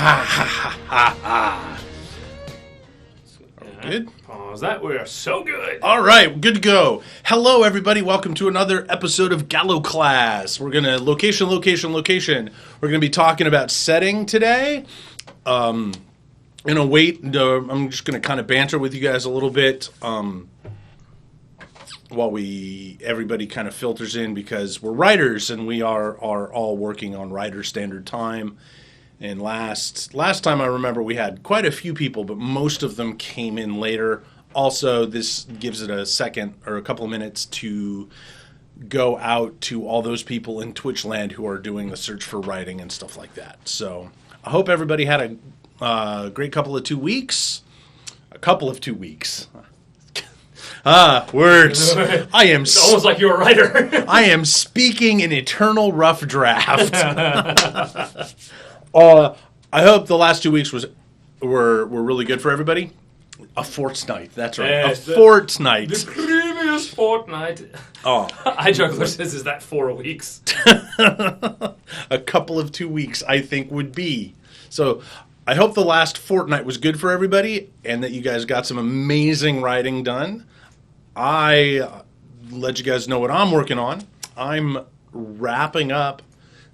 Ha ha ha ha ha. Good? Pause that. We're so good. All right, good to go. Hello, everybody. Welcome to another episode of Gallowclass. We're going to location. We're going to be talking about setting today. I'm just going to kind of banter with you guys a little bit while everybody kind of filters in, because we're writers and we are all working on writer standard time. And last time I remember we had quite a few people, but most of them came in later. Also, this gives it a second or a couple of minutes to go out to all those people in Twitch land who are doing the search for writing and stuff like that. So I hope everybody had a great couple of 2 weeks. Words. It's almost like you're a writer. I am speaking in eternal rough draft. I hope the last 2 weeks were really good for everybody. A fortnight, that's right. Yes, a fortnight. The previous fortnight. Oh, iJuggler says, is that 4 weeks? A couple of 2 weeks, I think, would be. So I hope the last fortnight was good for everybody and that you guys got some amazing writing done. I let you guys know what I'm working on. I'm wrapping up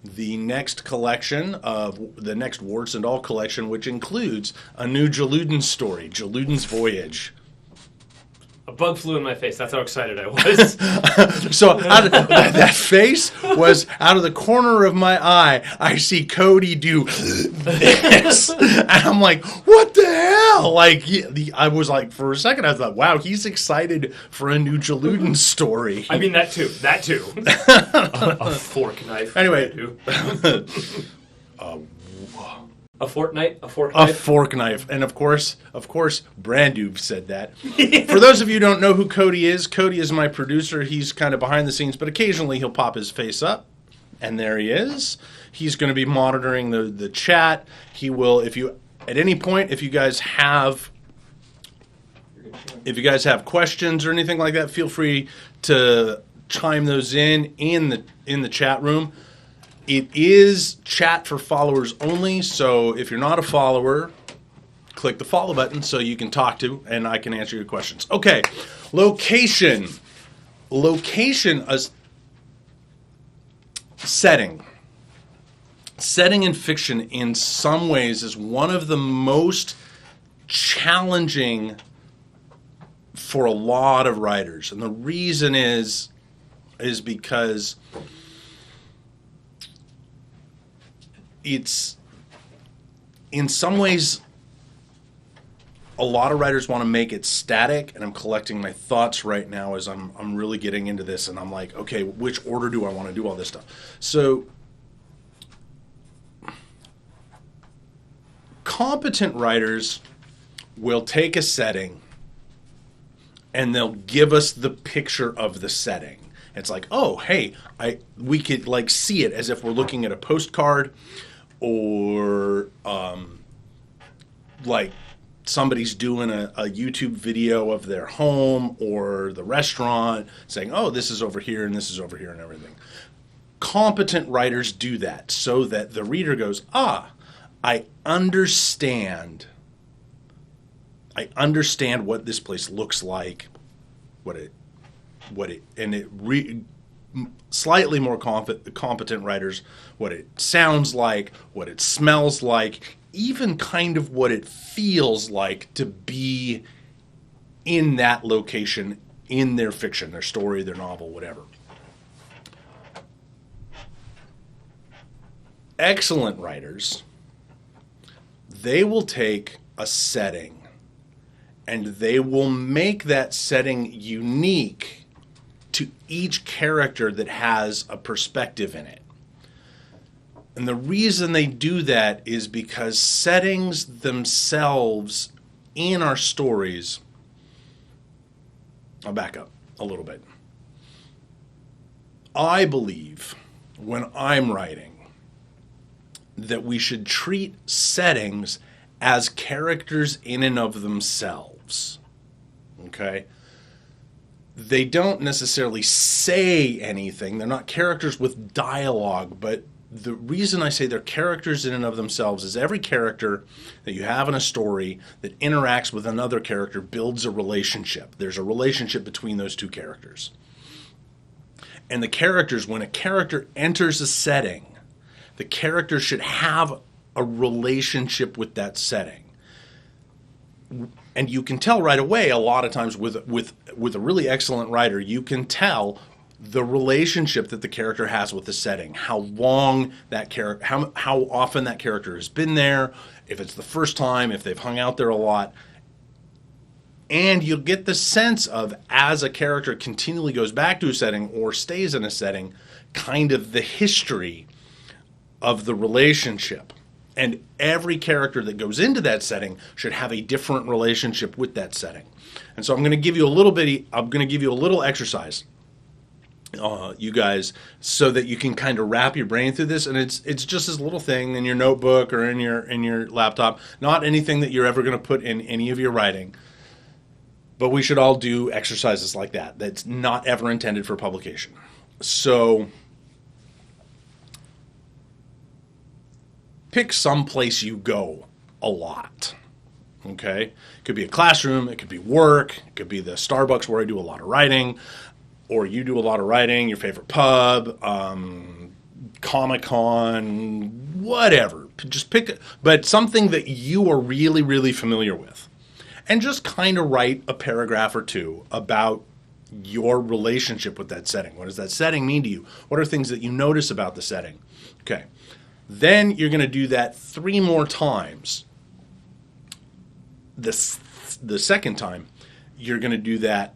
the next collection of the next Warts and All collection, which includes a new Jaludin story, Jaludin's Voyage. A bug flew in my face. That's how excited I was. So that face was out of the corner of my eye. I see Cody do this, and I'm like, "What the hell?" Like, I was like, for a second, I thought, "Wow, he's excited for a new Jaludin story." I mean, that too. A fork knife. Anyway. A fortnight? A fork A knife? fork knife. And of course, Branduv said that. For those of you who don't know who Cody is my producer. He's kind of behind the scenes, but occasionally he'll pop his face up. And there he is. He's going to be monitoring the chat. He will, if you guys have questions or anything like that, feel free to chime those in the chat room. It is chat for followers only, so if you're not a follower, click the follow button so you can talk to and I can answer your questions. Okay, location, setting. Setting in fiction in some ways is one of the most challenging for a lot of writers, and the reason is because it's, in some ways, a lot of writers want to make it static, and I'm collecting my thoughts right now as I'm really getting into this, and I'm like, okay, which order do I want to do all this stuff? So, competent writers will take a setting, and they'll give us the picture of the setting. It's like, oh, hey, we could like see it as if we're looking at a postcard, or like somebody's doing a YouTube video of their home or the restaurant, saying, oh, this is over here and this is over here and everything. Competent writers do that so that the reader goes, I understand what this place looks like, slightly more competent writers, what it sounds like, what it smells like, even kind of what it feels like to be in that location, in their fiction, their story, their novel, whatever. Excellent writers, they will take a setting and they will make that setting unique to each character that has a perspective in it. And the reason they do that is because settings themselves in our stories... I'll back up a little bit. I believe, when I'm writing, that we should treat settings as characters in and of themselves. Okay? They don't necessarily say anything. They're not characters with dialogue, but the reason I say they're characters in and of themselves is every character that you have in a story that interacts with another character builds a relationship. There's a relationship between those two characters. And the characters, when a character enters a setting, the character should have a relationship with that setting. And you can tell right away, a lot of times with a really excellent writer, you can tell the relationship that the character has with the setting, how long that character, how often that character has been there, if it's the first time, if they've hung out there a lot. And you'll get the sense of, as a character continually goes back to a setting or stays in a setting, kind of the history of the relationship. And every character that goes into that setting should have a different relationship with that setting. And so I'm going to give you a little exercise, you guys, so that you can kind of wrap your brain through this. And it's just this little thing in your notebook or in your laptop, not anything that you're ever going to put in any of your writing. But we should all do exercises like that. That's not ever intended for publication. So pick some place you go a lot. Okay? It could be a classroom, it could be work, it could be the Starbucks where I do a lot of writing, or you do a lot of writing, your favorite pub, Comic-Con, whatever. Just pick, but something that you are really, really familiar with. And just kind of write a paragraph or two about your relationship with that setting. What does that setting mean to you? What are things that you notice about the setting? Okay. Then you're going to do that 3 more times. The second time, you're going to do that,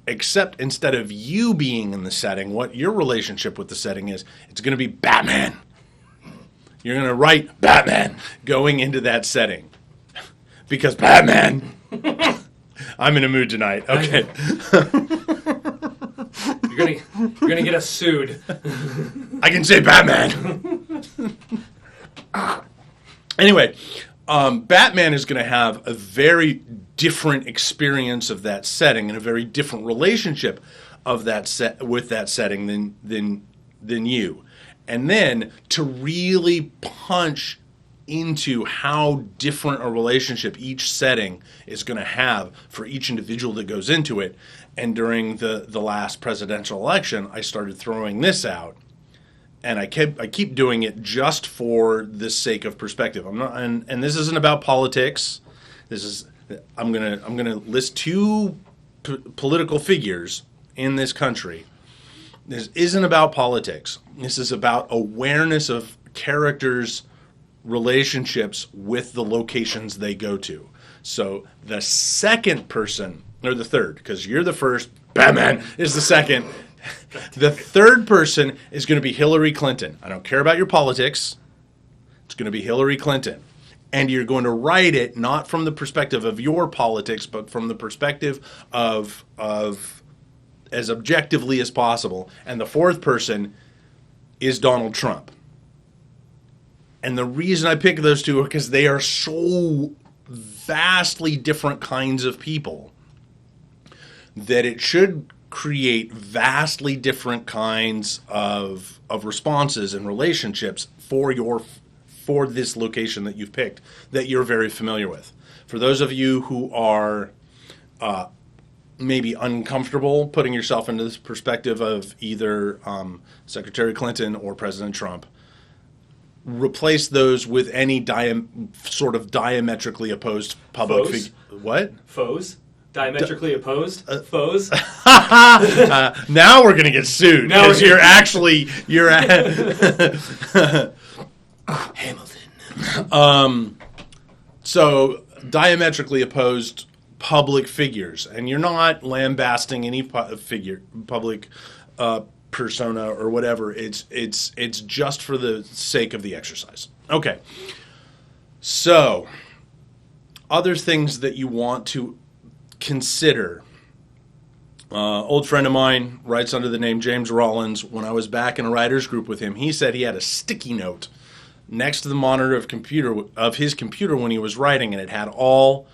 except instead of you being in the setting, what your relationship with the setting is, it's going to be Batman. You're going to write Batman going into that setting. Because Batman... I'm in a mood tonight. Okay. You're gonna get us sued. I can say Batman. Anyway, Batman is going to have a very different experience of that setting and a very different relationship of that with that setting than you. And then to really punch into how different a relationship each setting is going to have for each individual that goes into it. And during the last presidential election, I started throwing this out, and I keep doing it just for the sake of perspective. I'm not, and this isn't about politics. I'm gonna list 2 political figures in this country. This isn't about politics. This is about awareness of characters' relationships with the locations they go to. So the second person, or the third, because you're the first, Batman is the second. The third person is going to be Hillary Clinton. I don't care about your politics. It's going to be Hillary Clinton. And you're going to write it not from the perspective of your politics, but from the perspective of as objectively as possible. And the fourth person is Donald Trump. And the reason I pick those two is because they are so vastly different kinds of people that it should create vastly different kinds of responses and relationships for this location that you've picked that you're very familiar with. For those of you who are maybe uncomfortable putting yourself into this perspective of either Secretary Clinton or President Trump, replace those with any sort of diametrically opposed public figure. What? Foes? Diametrically opposed? Foes? Now we're going to get sued because you're Hamilton. So diametrically opposed public figures, and you're not lambasting any public persona or whatever. It's just for the sake of the exercise. Okay. So, other things that you want to consider. Old friend of mine writes under the name James Rollins. When I was back in a writer's group with him, he said he had a sticky note next to the monitor of his computer when he was writing, and it had all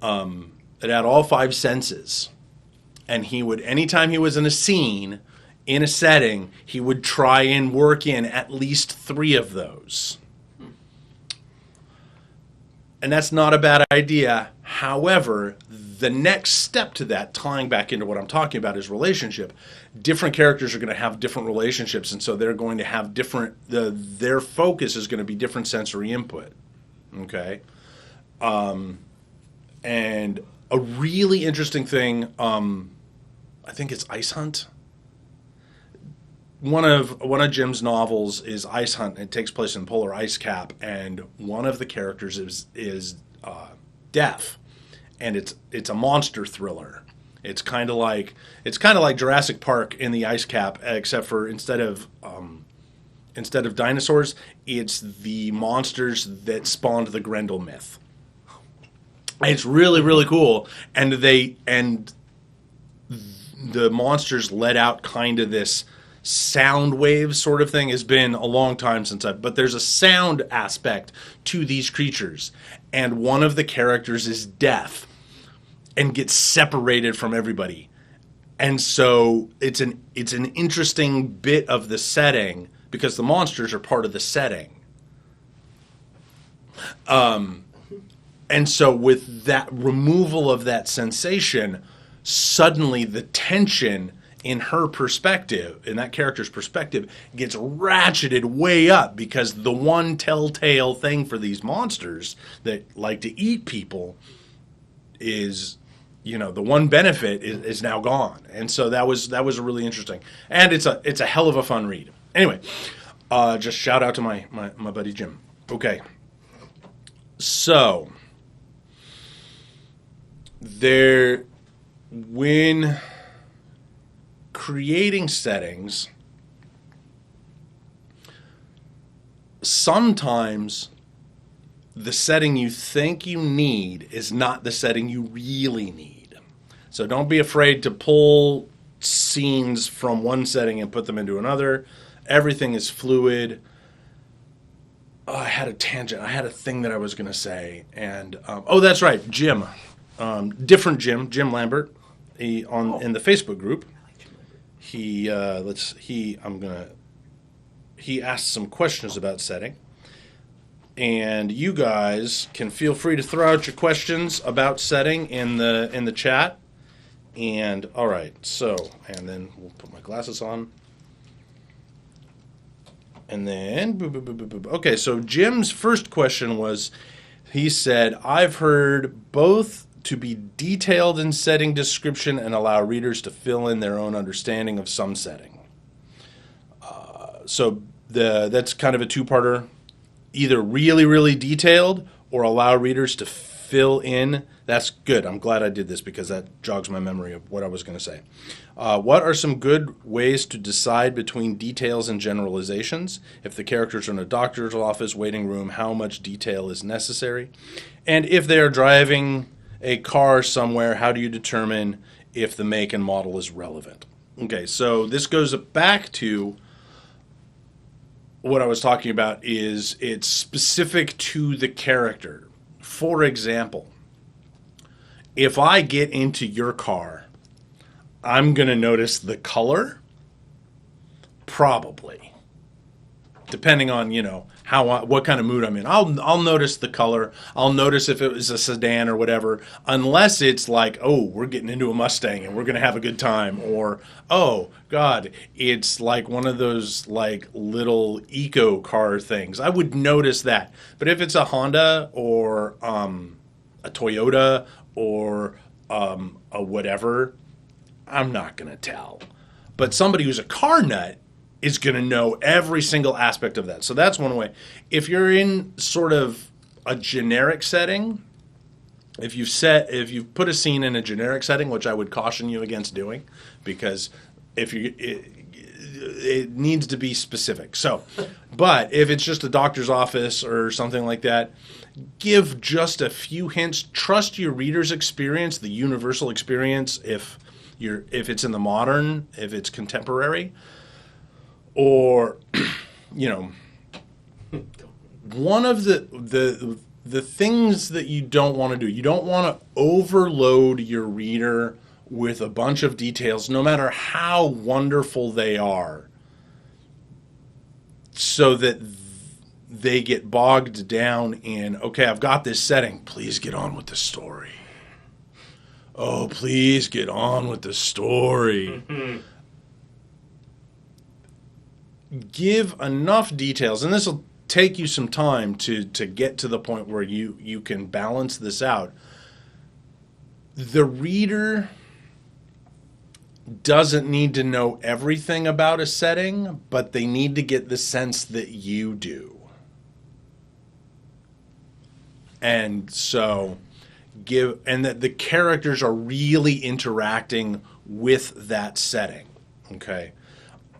5 senses. And he would, anytime he was in a scene, in a setting, he would try and work in at least 3 of those. And that's not a bad idea. However, the next step to that, tying back into what I'm talking about, is relationship. Different characters are going to have different relationships, and so they're going to have different, their focus is going to be different sensory input. Okay? And a really interesting thing, I think it's Ice Hunt. One of Jim's novels is Ice Hunt. It takes place in polar ice cap, and one of the characters is deaf, and it's a monster thriller. It's kind of like Jurassic Park in the ice cap, except for instead of dinosaurs, it's the monsters that spawned the Grendel myth. It's really, really cool, and the monsters let out kind of this sound wave sort of thing. Has been a long time since but there's a sound aspect to these creatures, and one of the characters is deaf and gets separated from everybody, and so it's an interesting bit of the setting because the monsters are part of the setting. And so with that removal of that sensation, suddenly the tension in her perspective, in that character's perspective, gets ratcheted way up because the one telltale thing for these monsters that like to eat people is, the one benefit is now gone. And so that was really interesting. And it's a hell of a fun read. Anyway, just shout out to my buddy Jim. Okay. So when creating settings, sometimes the setting you think you need is not the setting you really need. So don't be afraid to pull scenes from one setting and put them into another. Everything is fluid. Oh, I had a tangent. I had a thing that I was going to say. And that's right, Jim. Different Jim Lambert, in the Facebook group. He asked some questions about setting, and you guys can feel free to throw out your questions about setting in the chat. And all right, and then we'll put my glasses on, and then okay. So Jim's first question was, he said, "I've heard both to be detailed in setting description and allow readers to fill in their own understanding of some setting." So that's kind of a two-parter. Either really, really detailed or allow readers to fill in. That's good. I'm glad I did this because that jogs my memory of what I was going to say. What are some good ways to decide between details and generalizations? If the characters are in a doctor's office, waiting room, how much detail is necessary? And if they are driving a car somewhere, how do you determine if the make and model is relevant? Okay, so this goes back to what I was talking about, is it's specific to the character. For example, if I get into your car, I'm going to notice the color, probably. Depending on, what kind of mood I'm in. I'll notice the color. I'll notice if it was a sedan or whatever, unless it's like, oh, we're getting into a Mustang and we're going to have a good time, or, oh, God, it's like one of those like little eco car things. I would notice that. But if it's a Honda or a Toyota or a whatever, I'm not going to tell. But somebody who's a car nut is going to know every single aspect of that. So that's one way. If you're in sort of a generic setting, if you've put a scene in a generic setting, which I would caution you against doing, because it needs to be specific. So, but if it's just a doctor's office or something like that, give just a few hints. Trust your reader's experience, the universal experience. If it's in the modern, if it's contemporary. Or, one of the things that you don't want to do, you don't want to overload your reader with a bunch of details, no matter how wonderful they are, so that they get bogged down in, okay, I've got this setting. Please get on with the story. Oh, please get on with the story. Give enough details, and this will take you some time to get to the point where you can balance this out. The reader doesn't need to know everything about a setting, but they need to get the sense that you do. And so and that the characters are really interacting with that setting. Okay.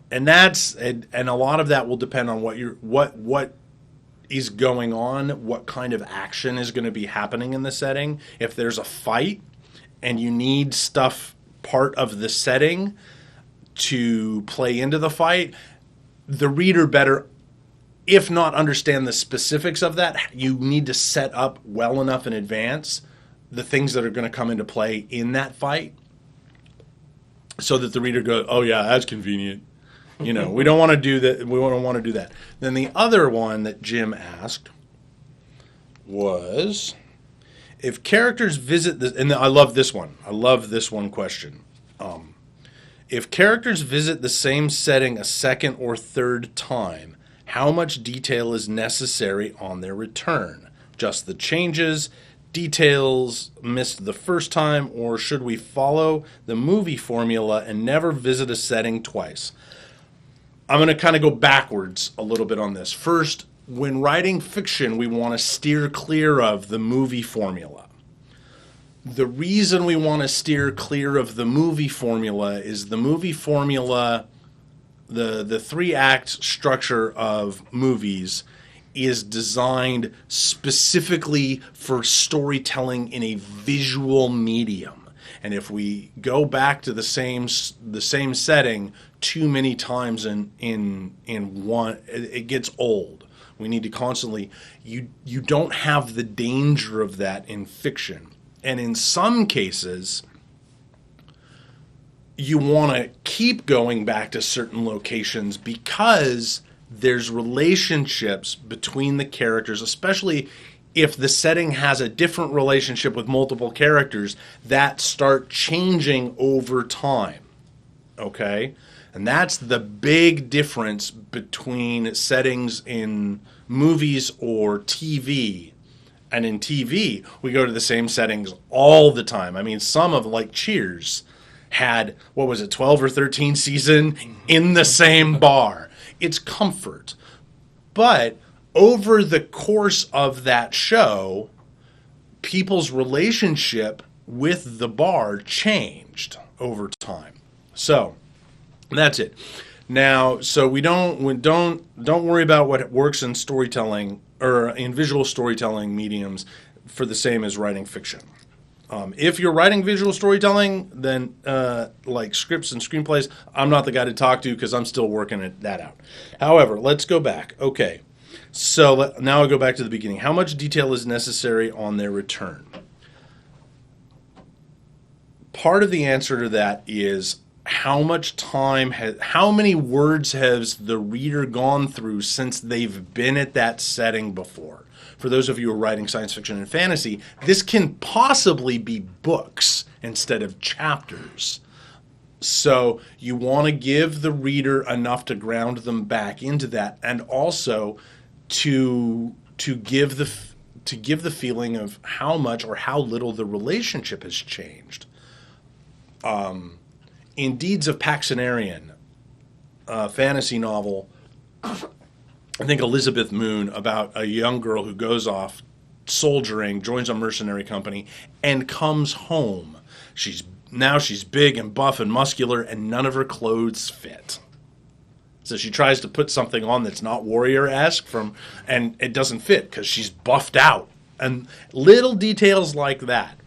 And and a lot of that will depend on what is going on, what kind of action is going to be happening in the setting. If there's a fight and you need stuff part of the setting to play into the fight, the reader better, if not understand the specifics of that, you need to set up well enough in advance the things that are going to come into play in that fight so that the reader goes, oh yeah, that's convenient. We don't want to do that. We don't want to do that. Then the other one that Jim asked was, if characters visit this, and I love this one. I love this one question. If characters visit the same setting a second or third time, how much detail is necessary on their return? Just the changes, details missed the first time, or should we follow the movie formula and never visit a setting twice? I'm going to kind of go backwards a little bit on this. First, when writing fiction, we want to steer clear of the movie formula. The reason we want to steer clear of the movie formula is the movie formula, the 3-act structure of movies, is designed specifically for storytelling in a visual medium. And if we go back to the same setting too many times in one, it gets old. We need to constantly, you don't have the danger of that in fiction. And in some cases, you want to keep going back to certain locations because there's relationships between the characters, especially if the setting has a different relationship with multiple characters that start changing over time. Okay? And that's the big difference between settings in movies or TV. And in TV, we go to the same settings all the time. I mean, some of, like Cheers, had, 12 or 13 season in the same bar. It's comfort. But over the course of that show, people's relationship with the bar changed over time. So that's it. Now, so we don't worry about what works in storytelling or in visual storytelling mediums for the same as writing fiction. If you're writing visual storytelling, then like scripts and screenplays, I'm not the guy to talk to because I'm still working that out. However, let's go back. Okay, so now I go back to the beginning. How much detail is necessary on their return? Part of the answer to that is how many words has the reader gone through since they've been at that setting before? For those of you who are writing science fiction and fantasy, this can possibly be books instead of chapters. So you want to give the reader enough to ground them back into that, and also to give the feeling of how much or how little the relationship has changed. In Deeds of Paxenarian, a fantasy novel, I think Elizabeth Moon, about a young girl who goes off soldiering, joins a mercenary company, and comes home. She's big and buff and muscular, and none of her clothes fit. So she tries to put something on that's not warrior-esque, and it doesn't fit because she's buffed out. And little details like that.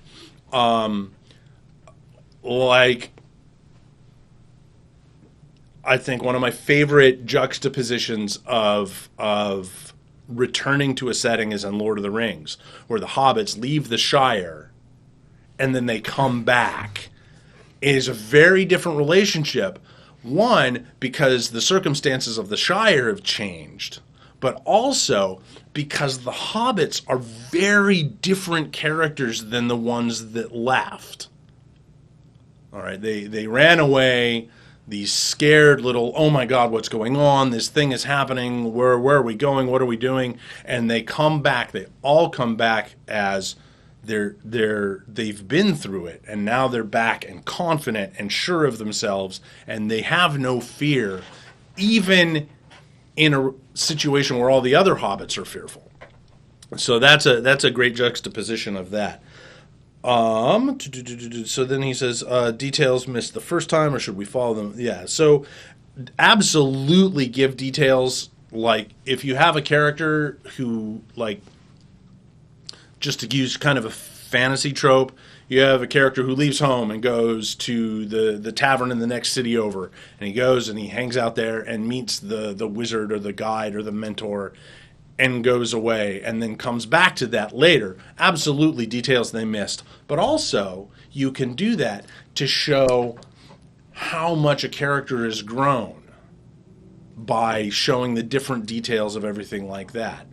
I think one of my favorite juxtapositions of returning to a setting is in Lord of the Rings, where the hobbits leave the Shire and then they come back. is a very different relationship. One, because the circumstances of the Shire have changed, but also because the hobbits are very different characters than the ones that left. All right, they ran away, these scared little, oh my God, what's going on? This thing is happening. Where are we going? What are we doing? And they come back. They all come back as they've been through it, and now they're back and confident and sure of themselves, and they have no fear, even in a situation where all the other hobbits are fearful. So that's a great juxtaposition of that. So then he says, details missed the first time, or should we follow them? Yeah, so absolutely give details. Like, if you have a character who, like, just to use kind of a fantasy trope, you have a character who leaves home and goes to the tavern in the next city over, and he goes and he hangs out there and meets the wizard or the guide or the mentor and goes away and then comes back to that later. Absolutely details they missed. But also, you can do that to show how much a character has grown by showing the different details of everything like that.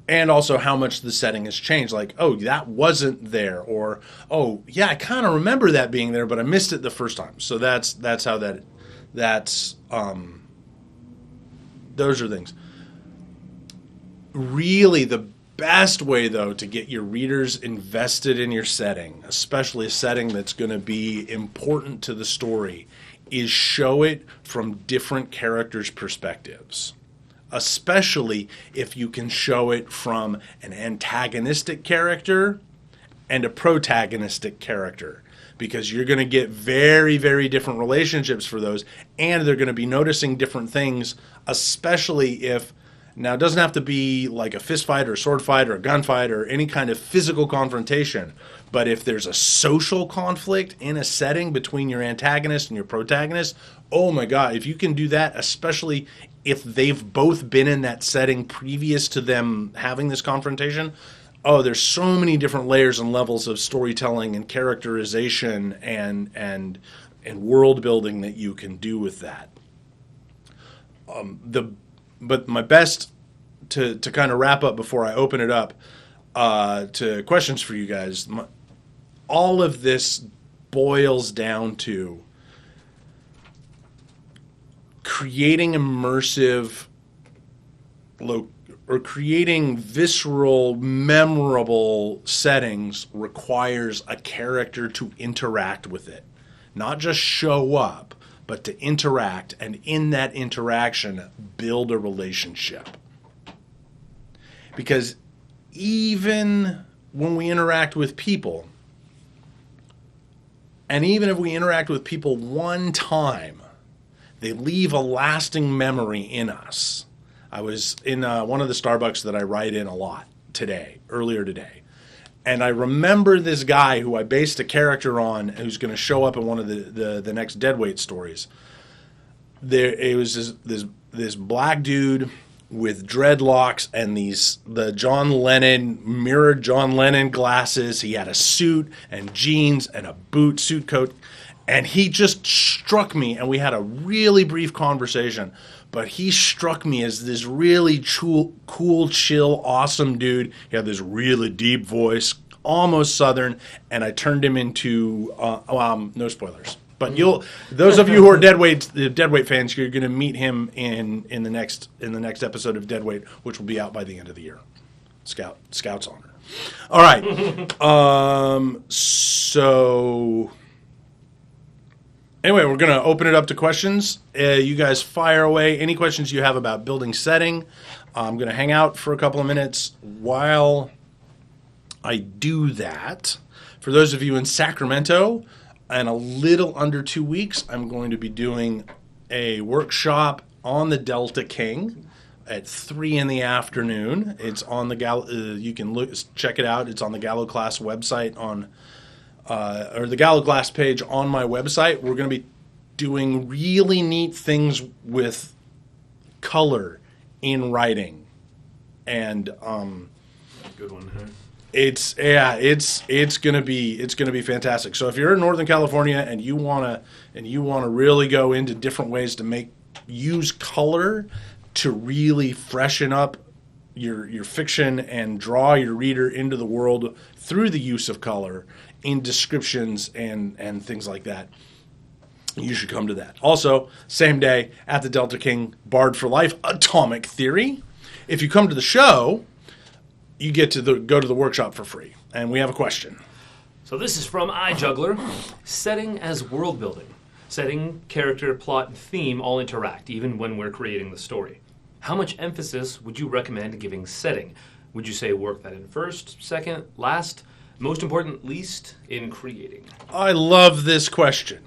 And also how much the setting has changed. Like, oh, that wasn't there. Or, oh, yeah, I kind of remember that being there, but I missed it the first time. So that's how those are things. Really, the best way, though, to get your readers invested in your setting, especially a setting that's going to be important to the story, is show it from different characters' perspectives. Especially if you can show it from an antagonistic character and a protagonistic character, because you're going to get very, very different relationships for those, and they're going to be noticing different things, especially if, now it doesn't have to be like a fist fight or a sword fight or a gunfight or any kind of physical confrontation, but if there's a social conflict in a setting between your antagonist and your protagonist, oh my God, if you can do that, especially if they've both been in that setting previous to them having this confrontation, oh, there's so many different layers and levels of storytelling and characterization and world building that you can do with that. But my best to kind of wrap up before I open it up to questions for you guys, all of this boils down to creating immersive or creating visceral, memorable settings requires a character to interact with it. Not just show up, but to interact, and in that interaction, build a relationship. Because even when we interact with people, and even if we interact with people one time, they leave a lasting memory in us. I was in one of the Starbucks that I write in a lot earlier today. And I remember this guy who I based a character on who's going to show up in one of the next Deadweight stories. It was this black dude with dreadlocks and the John Lennon, mirrored John Lennon glasses. He had a suit and jeans and a suit coat. And he just struck me, and we had a really brief conversation, but he struck me as this really cool, chill, awesome dude. He had this really deep voice, almost Southern, and I turned him into, no spoilers. But those of you who are Deadweight fans, you're going to meet him in the next episode of Deadweight, which will be out by the end of the year. Scout's honor. All right. So anyway, we're going to open it up to questions. You guys fire away any questions you have about building setting. I'm going to hang out for a couple of minutes while I do that. For those of you in Sacramento, in a little under 2 weeks, I'm going to be doing a workshop on the Delta King at 3 in the afternoon. It's on the you can check it out. It's on the Gallowclass website or the Gallowclass page on my website. We're going to be doing really neat things with color in writing, and good one. Huh? it's gonna be fantastic. So if you're in Northern California and you wanna really go into different ways to use color to really freshen up your fiction and draw your reader into the world through the use of color in descriptions and things like that, you should come to that. Also, same day at the Delta King Bard for Life Atomic Theory. If you come to the show, you get to go to the workshop for free. And we have a question. So this is from iJuggler. Setting as world building. Setting, character, plot, and theme all interact, even when we're creating the story. How much emphasis would you recommend giving setting? Would you say work that in first, second, last, most important, least in creating? I love this question.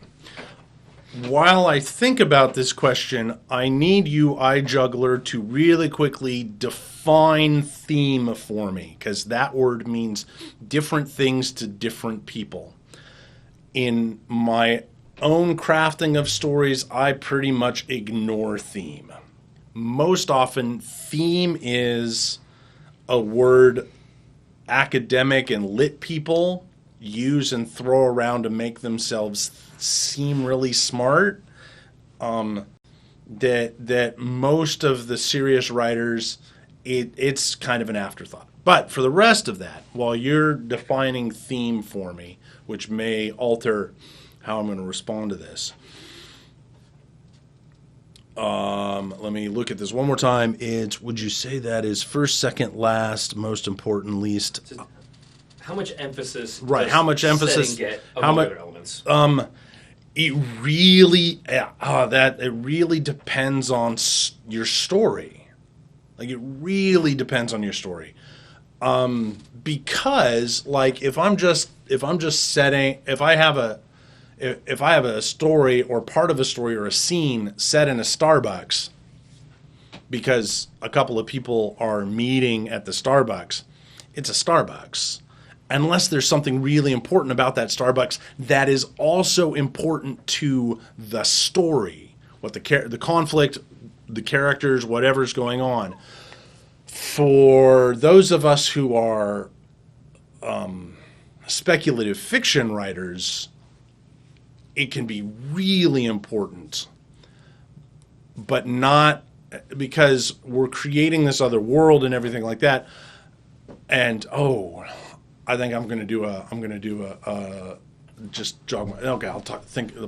While I think about this question, I need you, iJuggler, to really quickly define theme for me, because that word means different things to different people. In my own crafting of stories, I pretty much ignore theme. Most often, theme is a word academic and lit people use and throw around to make themselves seem really smart. That most of the serious writers, it's kind of an afterthought. But for the rest of that, while you're defining theme for me, which may alter how I'm going to respond to this, let me look at this one more time. Would you say that is first, second, last, most important, least? How much emphasis? Right. How much emphasis? Get among other elements. It really depends on your story. Like, it really depends on your story. Because like if I have a story or part of a story or a scene set in a Starbucks because a couple of people are meeting at the Starbucks, it's a Starbucks. Unless there's something really important about that Starbucks that is also important to the story, what the conflict, the characters, whatever's going on. For those of us who are speculative fiction writers, it can be really important, but not because we're creating this other world and everything like that. And I think I'm going to do just jog my. Okay,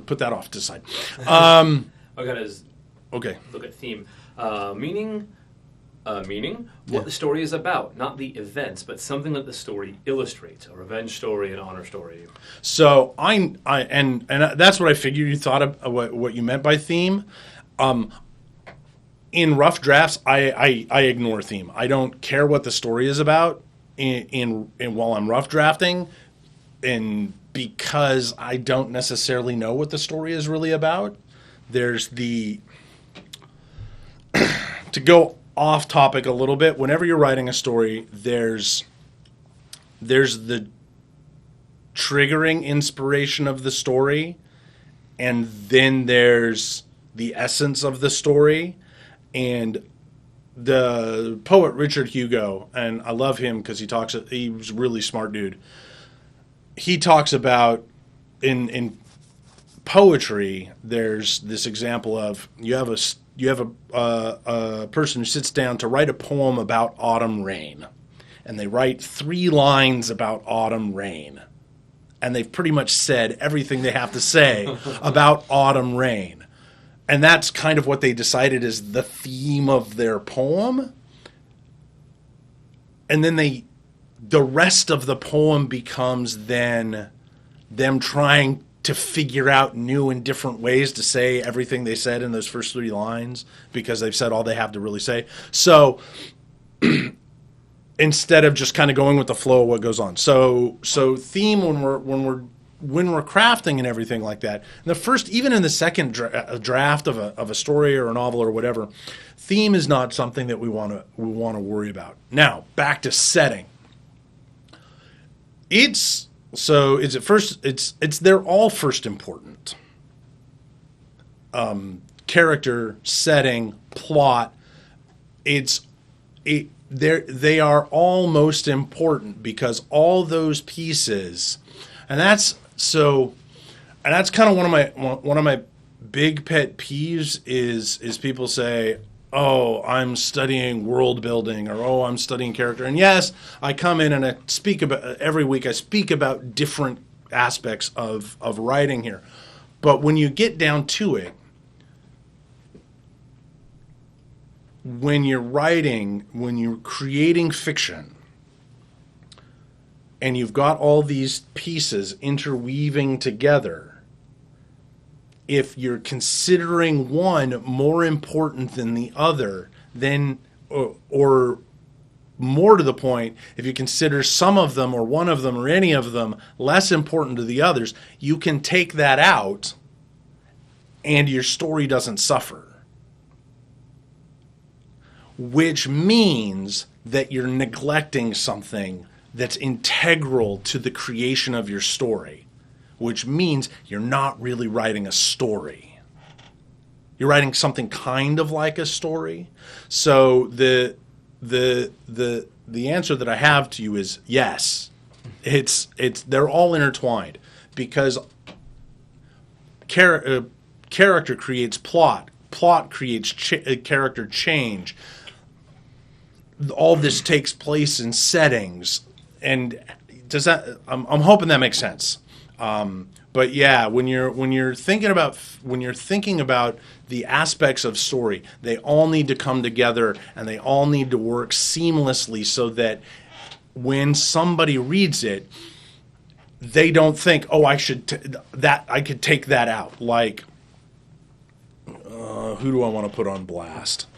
put that off to the side. Okay. Look at theme, meaning, what the story is about, not the events, but something that the story illustrates, a revenge story, an honor story. So and that's what I figured you thought of what you meant by theme. In rough drafts, I ignore theme. I don't care what the story is about in while I'm rough drafting, and because I don't necessarily know what the story is really about. There's to go off topic a little bit. Whenever you're writing a story, there's the triggering inspiration of the story, and then there's the essence of the story. And the poet Richard Hugo, and I love him because he was a really smart dude. He talks about in poetry, there's this example of you have a person who sits down to write a poem about autumn rain, and they write 3 lines about autumn rain, and they've pretty much said everything they have to say about autumn rain. And that's kind of what they decided is the theme of their poem. And then the rest of the poem becomes then them trying to figure out new and different ways to say everything they said in those first 3 lines because they've said all they have to really say. So instead of just kind of going with the flow of what goes on. So theme when we're crafting and everything like that, even in the second draft of a story or a novel or whatever, theme is not something that we want to worry about. Now back to setting. They're all first important. Character, setting, plot. they are all most important because all those pieces, and that's kind of one of my big pet peeves is people say, oh, I'm studying world building, or oh, I'm studying character. And yes, I come in and I speak about every week. I speak about different aspects of writing here, but when you get down to it, when you're writing, when you're creating fiction, and you've got all these pieces interweaving together, if you're considering one more important than the other, then, or more to the point, if you consider some of them or one of them or any of them less important to the others, you can take that out and your story doesn't suffer. Which means that you're neglecting something that's integral to the creation of your story, which means you're not really writing a story. You're writing something kind of like a story. So the answer that I have to you is yes. It's they're all intertwined because character creates plot creates character change. All this takes place in settings, and does that? I'm hoping that makes sense. But yeah, when you're thinking about the aspects of story, they all need to come together and they all need to work seamlessly so that when somebody reads it, they don't think, oh, I could take that out. Like, who do I want to put on blast?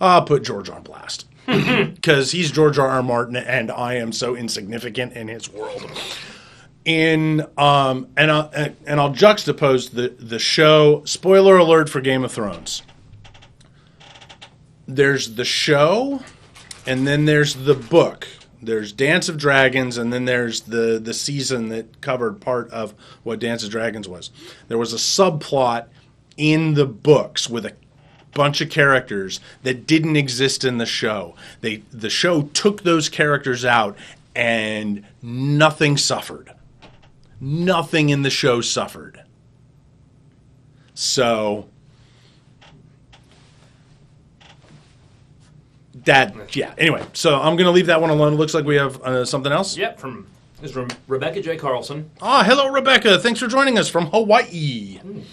I'll put George on blast because he's George R.R. Martin, and I am so insignificant in his world. And I'll juxtapose the show. Spoiler alert for Game of Thrones. There's the show, and then there's the book. There's Dance of Dragons, and then there's the season that covered part of what Dance of Dragons was. There was a subplot in the books with a bunch of characters that didn't exist in the show. The show took those characters out, and nothing suffered. Nothing in the show suffered. So anyway, so I'm going to leave that one alone. It looks like we have something else. Yep, this is from Rebecca J. Carlson. Hello, Rebecca. Thanks for joining us from Hawaii. Nice.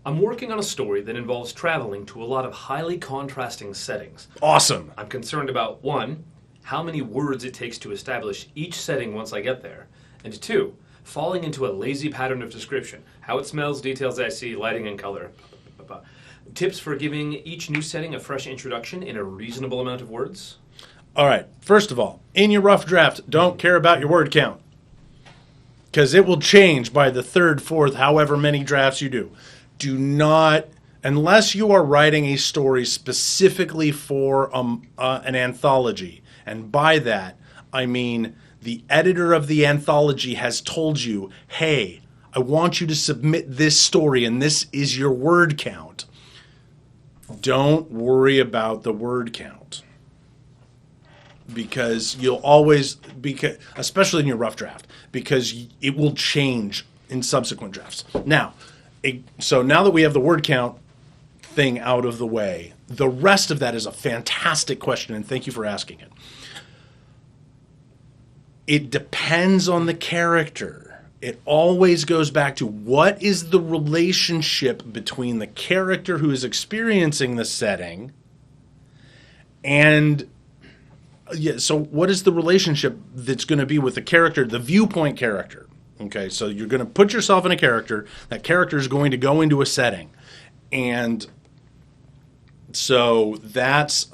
I'm working on a story that involves traveling to a lot of highly contrasting settings. Awesome. I'm concerned about, 1, how many words it takes to establish each setting once I get there, and 2, falling into a lazy pattern of description. How it smells, details I see, lighting and color. Tips for giving each new setting a fresh introduction in a reasonable amount of words? All right. First of all, in your rough draft, don't care about your word count, because it will change by the third, fourth, however many drafts you do. Do not, unless you are writing a story specifically for an anthology, and by that I mean the editor of the anthology has told you, hey, I want you to submit this story and this is your word count. Don't worry about the word count, because you'll always, especially in your rough draft, because it will change in subsequent drafts. Now, so now that we have the word count thing out of the way, the rest of that is a fantastic question, and thank you for asking it. It depends on the character. It always goes back to what is the relationship between the character who is experiencing the setting and so what is the relationship that's going to be with the character, the viewpoint character? Okay, so you're going to put yourself in a character. That character is going to go into a setting, and so that's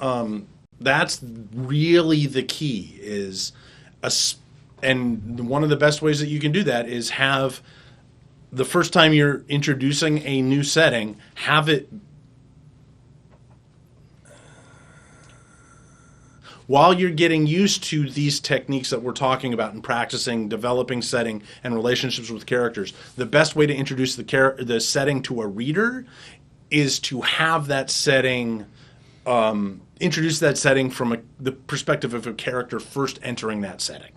really the key. And one of the best ways that you can do that is have the first time you're introducing a new setting, have it while you're getting used to these techniques that we're talking about and practicing developing setting and relationships with characters. The best way to introduce the setting to a reader is to have that setting introduce that setting from the perspective of a character first entering that setting.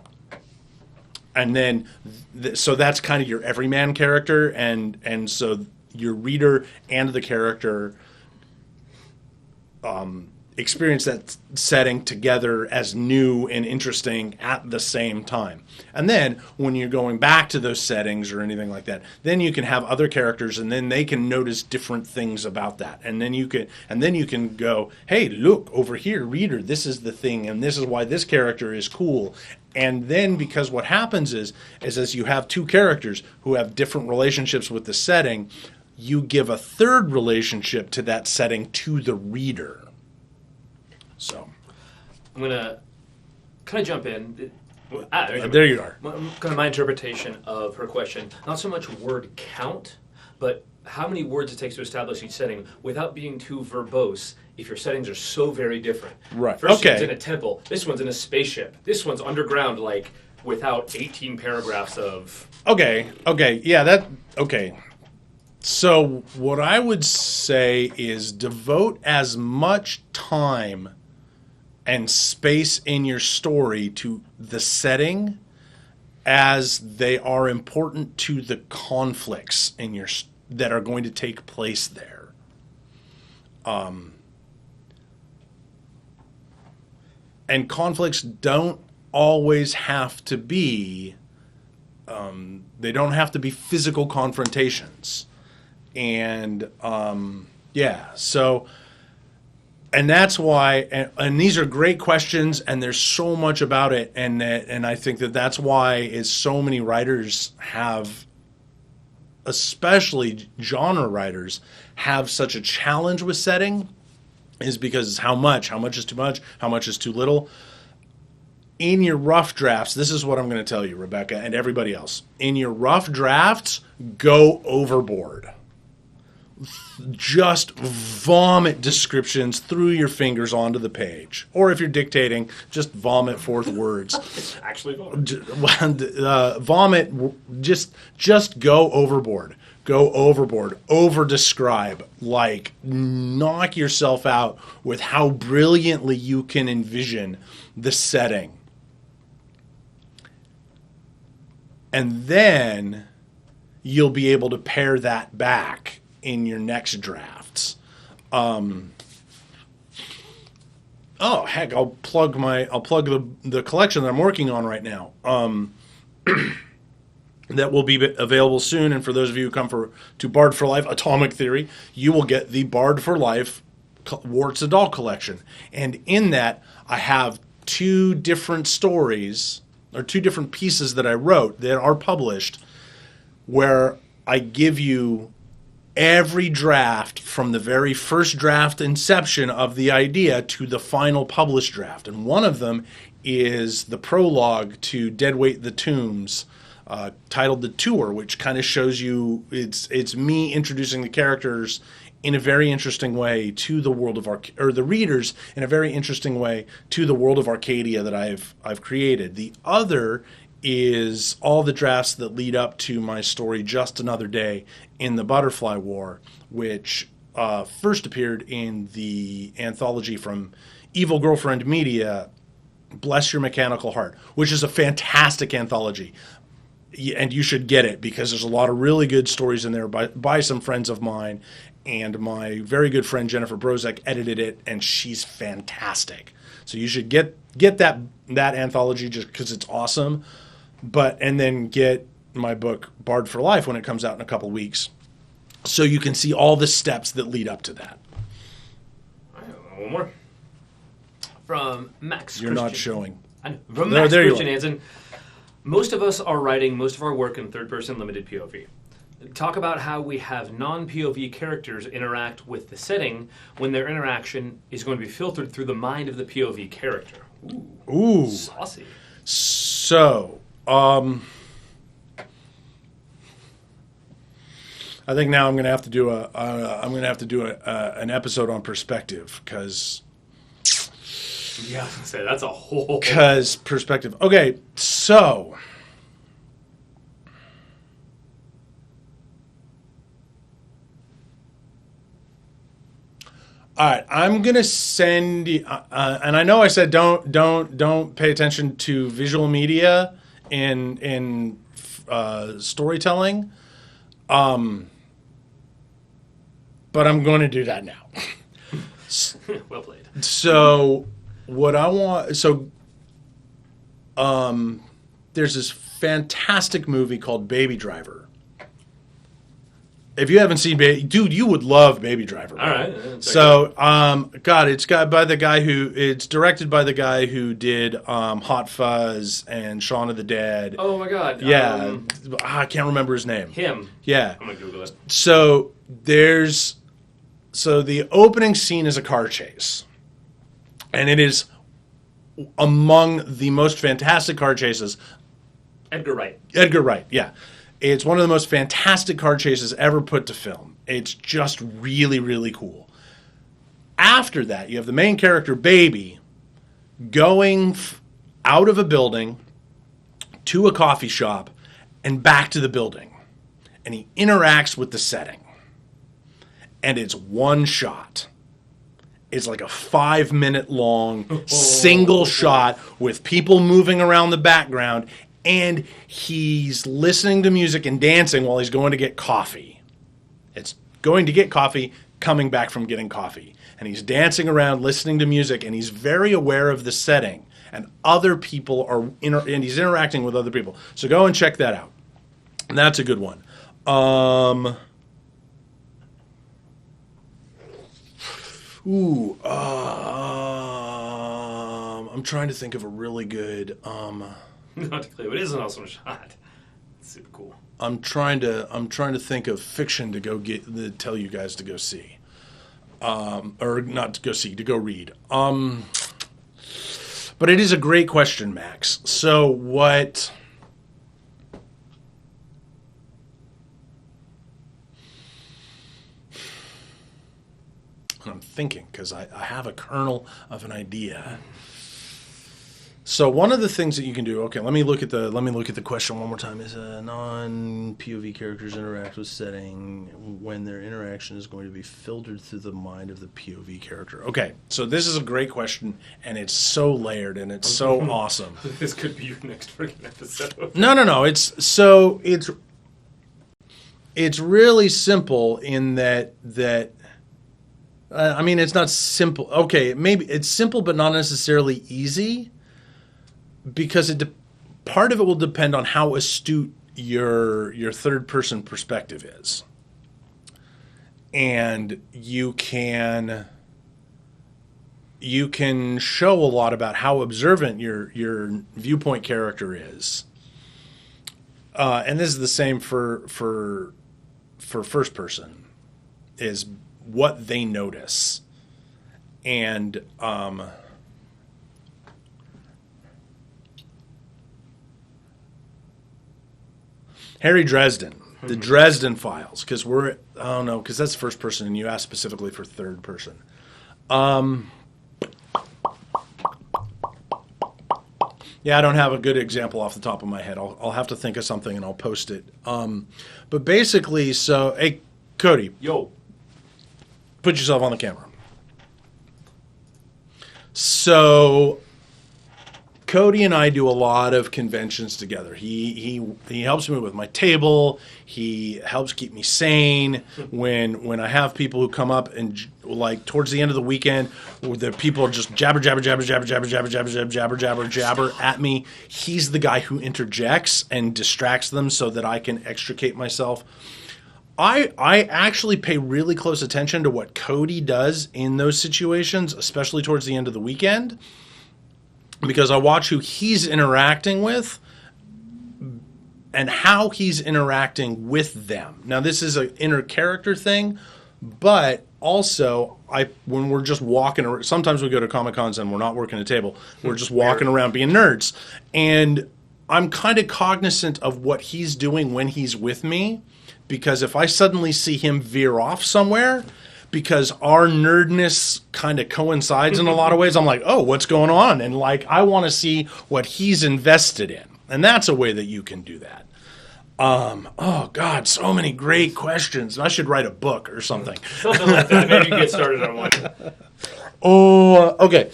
And then, so that's kind of your everyman character, and so your reader and the character experience that setting together as new and interesting at the same time. And then when you're going back to those settings or anything like that, then you can have other characters, and then they can notice different things about that. And then you can go, hey, look over here, reader, this is the thing, and this is why this character is cool. And then, because what happens is as you have two characters who have different relationships with the setting, you give a third relationship to that setting to the reader. So I'm going to kind of jump in. There you are. Kind of my interpretation of her question. Not so much word count, but how many words it takes to establish each setting without being too verbose if your settings are so very different. Right. First one's in a temple. This one's in a spaceship. This one's underground, like, without 18 paragraphs of... Okay. Yeah, okay. So what I would say is devote as much time and space in your story to the setting as they are important to the conflicts that are going to take place there. And conflicts don't always have to be they don't have to be physical confrontations. And so, and that's why, and these are great questions, and there's so much about it, and I think that's why so many writers have, especially genre writers, have such a challenge with setting, is because how much is too much, how much is too little. In your rough drafts, this is what I'm going to tell you, Rebecca, and everybody else. In your rough drafts, go overboard. Just vomit descriptions through your fingers onto the page. Or if you're dictating, just vomit forth words. Actually vomit, just go overboard. Go overboard. Over-describe. Like, knock yourself out with how brilliantly you can envision the setting. And then you'll be able to pare that back in your next drafts. Oh heck, I'll plug the collection that I'm working on right now. That will be available soon. And for those of you who come to Bard for Life Atomic Theory, you will get the Bard for Life Warts Adult collection. And in that, I have two different stories, or two different pieces that I wrote that are published, where I give you every draft from the very first draft inception of the idea to the final published draft. And one of them is the prologue to Deadweight the Tombs, titled The Tour, which kind of shows you it's me introducing the characters in a very interesting way to the world of or the readers in a very interesting way to the world of Arcadia that I've created. The other is all the drafts that lead up to my story Just Another Day in the Butterfly War, which first appeared in the anthology from Evil Girlfriend Media, Bless Your Mechanical Heart, which is a fantastic anthology. And you should get it because there's a lot of really good stories in there by some friends of mine, and my very good friend Jennifer Brozek edited it, and she's fantastic. So you should get that anthology just because it's awesome. And then get my book Bard for Life when it comes out in a couple weeks, so you can see all the steps that lead up to that. One more from Max. You're Christian. Not showing. From Max Christian Hansen. Most of us are writing most of our work in third-person limited POV. Talk about how we have non-POV characters interact with the setting when their interaction is going to be filtered through the mind of the POV character. Ooh. Saucy. So, I think now I'm going to have to do an episode on perspective because. Yeah, I was gonna say that's a whole. Because perspective. Okay, so All right, I'm gonna send you, and I know I said don't pay attention to visual media in storytelling, but I'm going to do that now. Well played. So what I want, there's this fantastic movie called Baby Driver. If you haven't seen dude, you would love Baby Driver. All right. So, it's directed by the guy who did Hot Fuzz and Shaun of the Dead. Oh my God. Yeah, I can't remember his name. Him. Yeah. I'm gonna Google it. So the opening scene is a car chase, and it is among the most fantastic car chases. Edgar Wright. Edgar Wright, yeah. It's one of the most fantastic car chases ever put to film. It's just really, really cool. After that, you have the main character, Baby, going out of a building to a coffee shop and back to the building. And he interacts with the setting. And it's one shot. It's like a 5-minute long single shot with people moving around the background. And he's listening to music and dancing while he's going to get coffee. It's going to get coffee, coming back from getting coffee. And he's dancing around, listening to music, and he's very aware of the setting. And other people and he's interacting with other people. So go and check that out. And that's a good one. I'm trying to think of a really good. Not to clear, but it is an awesome shot. It's super cool. I'm trying to think of fiction to tell you guys to go see, or not to go see, to go read. But it is a great question, Max. So what? I'm thinking because I have a kernel of an idea. So one of the things that you can do, okay, let me look at the question one more time. Is non-POV characters interact with setting when their interaction is going to be filtered through the mind of the POV character? Okay, so this is a great question, and it's so layered and it's so awesome. This could be your next freaking episode. No. It's really simple in that. I mean, it's not simple. Okay, maybe it's simple, but not necessarily easy. Because part of it will depend on how astute your third person perspective is, and you can show a lot about how observant your viewpoint character is, and this is the same for first person, is what they notice, and Harry Dresden, the Dresden Files, because because that's first person, and you asked specifically for third person. Yeah, I don't have a good example off the top of my head. I'll have to think of something and I'll post it. But basically, hey, Cody. Yo. Put yourself on the camera. So Cody and I do a lot of conventions together. He helps me with my table. He helps keep me sane when I have people who come up and like towards the end of the weekend, the people are just jabber at me. He's the guy who interjects and distracts them so that I can extricate myself. I actually pay really close attention to what Cody does in those situations, especially towards the end of the weekend, because I watch who he's interacting with and how he's interacting with them. Now, this is an inner character thing, but also when we're just walking around, sometimes we go to Comic-Cons and we're not working a table. We're just walking around being nerds. And I'm kind of cognizant of what he's doing when he's with me, because if I suddenly see him veer off somewhere, because our nerdness kind of coincides in a lot of ways, I'm like, oh, what's going on? And like, I want to see what he's invested in. And that's a way that you can do that. Oh God, so many great questions. I should write a book or something. Something like that. Maybe you get started on one. Oh, okay.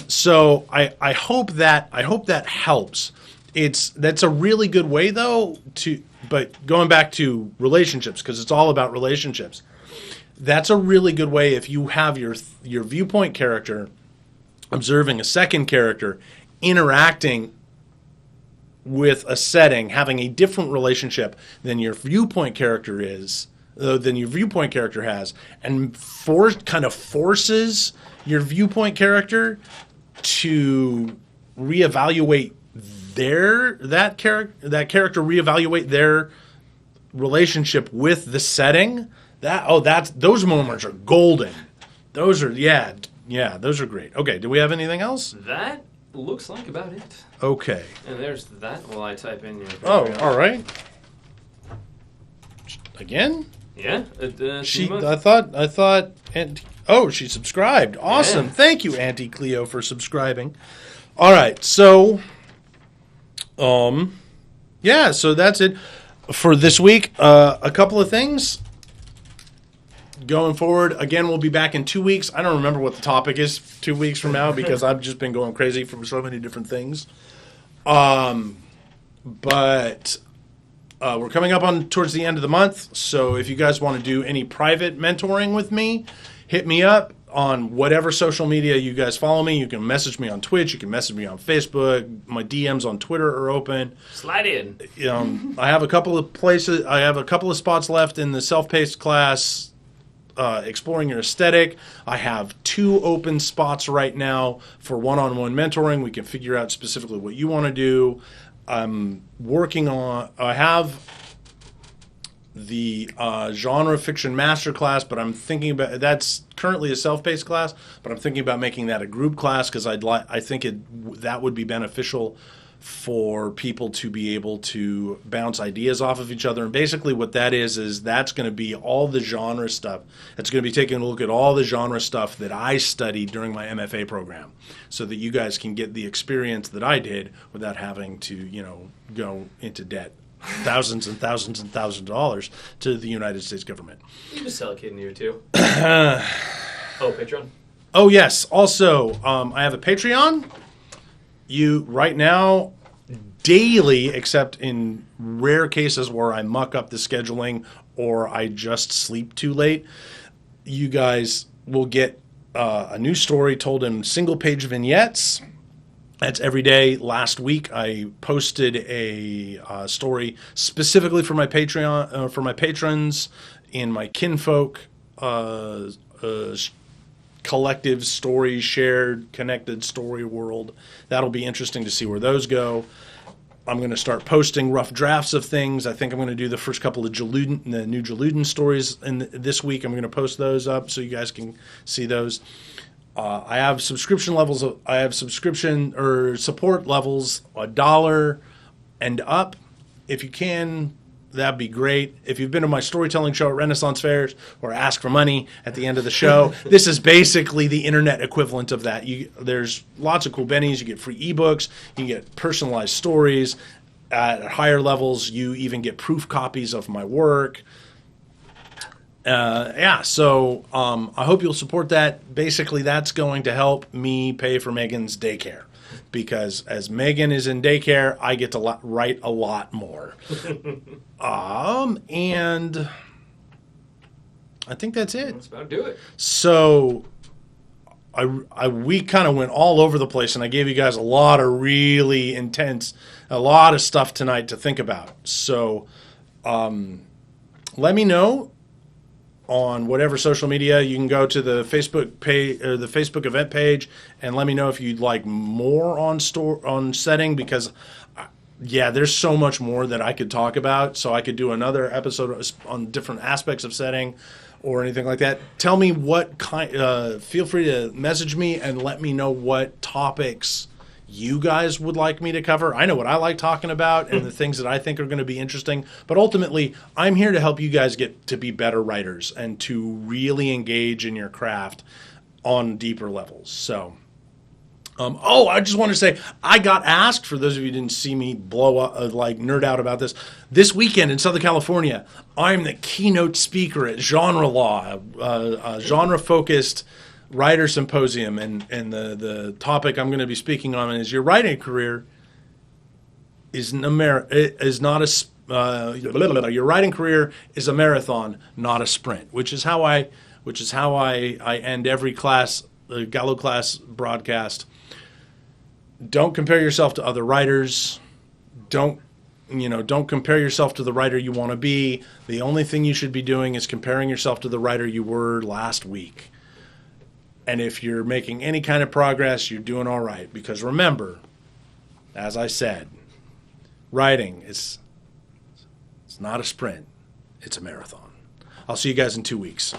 So I hope that helps. That's a really good way though but going back to relationships, because it's all about relationships. That's a really good way if you have your viewpoint character observing a second character interacting with a setting, having a different relationship than your viewpoint character has, and kind of forces your viewpoint character to reevaluate that character reevaluate their relationship with the setting. Those moments are golden. Those are those are great. Okay, do we have anything else? That looks like about it. Okay. And there's that while I type in your Oh, Patreon. all right. Again? Yeah. I thought, she subscribed. Awesome. Yeah. Thank you, Auntie Cleo, for subscribing. All right. So, so that's it for this week. A couple of things. Going forward, again, we'll be back in 2 weeks. I don't remember what the topic is 2 weeks from now because I've just been going crazy from so many different things. But we're coming up towards the end of the month, so if you guys want to do any private mentoring with me, hit me up on whatever social media you guys follow me. You can message me on Twitch. You can message me on Facebook. My DMs on Twitter are open. Slide in. I have a couple of places. I have a couple of spots left in the self-paced class. Exploring your aesthetic. I have 2 open spots right now for one-on-one mentoring. We can figure out specifically what you want to do. I have the genre fiction masterclass, but I'm thinking about that's currently a self-paced class, but I'm thinking about making that a group class because I think that would be beneficial for people to be able to bounce ideas off of each other. And basically what that is that's going to be all the genre stuff. It's going to be taking a look at all the genre stuff that I studied during my MFA program so that you guys can get the experience that I did without having to, go into debt. Thousands and thousands and thousands of dollars to the United States government. You just sell a kid in a year too. Patreon? Oh, yes. Also, I have a Patreon. Right now, daily, except in rare cases where I muck up the scheduling or I just sleep too late, you guys will get a new story told in single-page vignettes. That's every day. Last week, I posted a story specifically for my Patreon, for my patrons in my Kinfolk collective story, shared, connected story world. That'll be interesting to see where those go. I'm going to start posting rough drafts of things. I think I'm going to do the first couple of the new Jaluden stories this week. I'm going to post those up so you guys can see those. I have subscription levels. I have subscription or support levels $1 and up. If you can, that'd be great. If you've been to my storytelling show at Renaissance Fairs or Ask for Money at the end of the show, this is basically the internet equivalent of that. There's lots of cool bennies. You get free ebooks. You get personalized stories. At higher levels, you even get proof copies of my work. So I hope you'll support that. Basically, that's going to help me pay for Megan's daycare. Because as Megan is in daycare, I get to write a lot more. And I think that's it. That's about to do it. So we kind of went all over the place, and I gave you guys a lot of really intense, a lot of stuff tonight to think about. So let me know on whatever social media. You can go to the Facebook page or the Facebook event page and let me know if you'd like more on setting, because there's so much more that I could talk about. So I could do another episode on different aspects of setting or anything like that. Tell me what feel free to message me and let me know what topics you guys would like me to cover. I know what I like talking about and the things that I think are going to be interesting. But ultimately, I'm here to help you guys get to be better writers and to really engage in your craft on deeper levels. So I just want to say, I got asked, for those of you who didn't see me blow up, nerd out about this weekend in Southern California, I'm the keynote speaker at Genre Law, a genre-focused writer symposium, and the topic I'm going to be speaking on is your writing career is not your writing career is a marathon, not a sprint, which is how I end every class, the Gallowclass broadcast. Don't compare yourself to other writers. Don't compare yourself to the writer you want to be. The only thing you should be doing is comparing yourself to the writer you were last week. And if you're making any kind of progress, you're doing all right. Because remember, as I said, writing it's not a sprint, it's a marathon. I'll see you guys in 2 weeks.